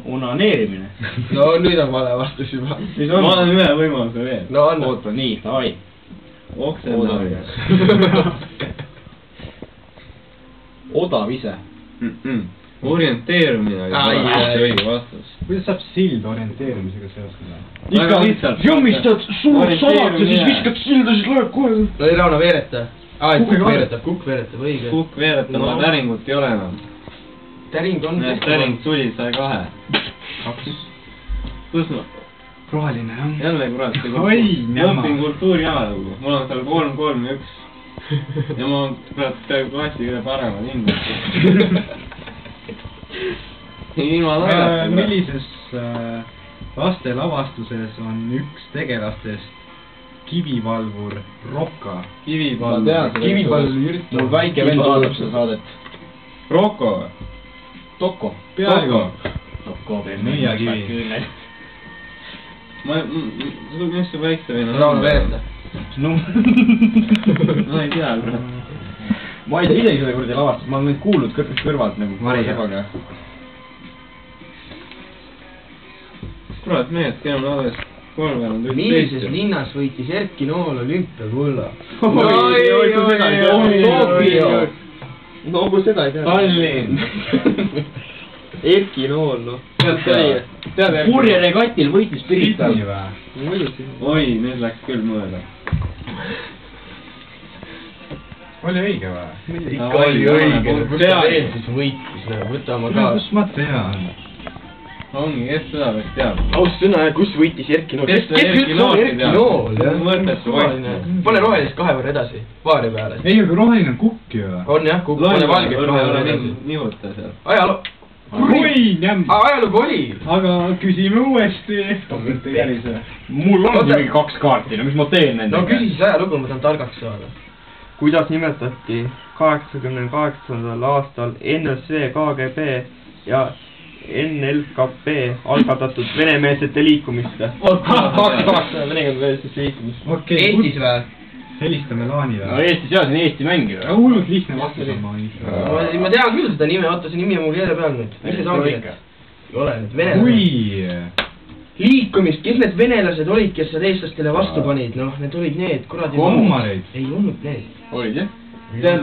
Onaneerimine. No nüüd on vale vastus juba. Ma olen ühe võimaluse veel. No anna. Oota, nii, davai. Oksendamine. Odav ise. Orienteerumine oli õige vastus. Kuidas saab sild orienteerumisega seostada? Väga lihtsalt. Jummistad suurt salat ja siis viskad silda, siis lööb kohe. No ei Rauno veereta. Kukk veeretab, õige. Kukk veeretab, aga täringut ei ole enam. Täring on. Täring suli sai 2. 2. Kus ma? Roheline jah. Jälle kurat. Õpin kultuuri ajalugu. Mul on seal 3, 3 ja 1. Ja ma kurat peaaegu klassi kõige paremal hindab. Millises lastelavastuses on üks tegelastest kivivalvur Rocca? Kivivalvur Jürt. Mul väike vend vaatab seda saadet. Rocco? Toko. Peaaegu. Toko veel. Nõiakivi. Mis see väikse või? Rauno veereta. No. Ma ei tea, kurat. Ma ei tea isegi seda kuradi lavastust, ma olen neid kuulnud kõrvalt nagu Maria. Kurat, mehed, käime alles 3. Millises linnas võitis Erki Nool olümpiakulla? No kui seda ei tea. Tallinn. Erki Nool, noh. Tead, purjeregatil võitis Pirital. Oi, nüüd läks küll mõelda. Oli õige või? Ikka oli õige. Kus ta veel siis võitis? Võta oma ka. Kus ma tean? Ongi, kes seda peaks teab? Aus sõna, kus võitis Erki Nool? Kes Erki Nool teab? Mõõtesse võitis. Pane rohelist 2 võrra edasi, vaari peale. Ei, aga roheline on kukk ju. On jah, kukk, pane valget 2 võrra edasi. Nihuta seal. Ajalugu oli. Aga küsime uuesti. Mul on mingi 2 kaarti, no mis ma teen nendega? No küsi siis ajalugu, ma tahan targaks saada. Kuidas nimetati 88. aastal NSV, KGB ja NLKP algatatud venemeelsete liikumist? 2 venemeelsete liikumist. Eestis või? Helistame Laanile. No Eestis jah, see on Eesti mängija. Hullult lihtne vastus on ma. Ma tean küll seda nime, vaata see nimi on mul keele peal nüüd. Mis need ongi need? Ei ole need venelased. Kui liikumist, kes need venelased olid, kes seal eestlastele vastu panid? Noh, need olid need, kuradi... Kommareid. Ei olnud need. Olid jah? Tead,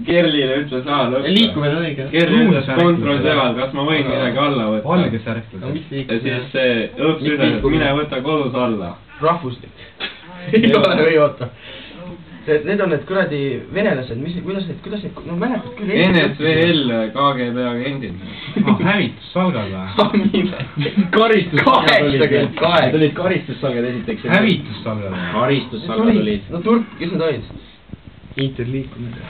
Kerlile ütles lõppu. Liikumine on õige. Kerli ütles kontrollseval, kas ma võin midagi alla võtta. Valge särklas. Ja siis see õps ütles, et mine võta kodus alla. Rahvuslik. Ei ole või oota. Need on need kuradi venelased, kuidas need, no mäletad küll... NSVL KGB agendid. Hävitussalgad või? Karistussalgad olid. Need olid karistussalgad esiteks. Hävitussalgad või? Karistussalgad olid. No turk, kes need olid? Interliikumine.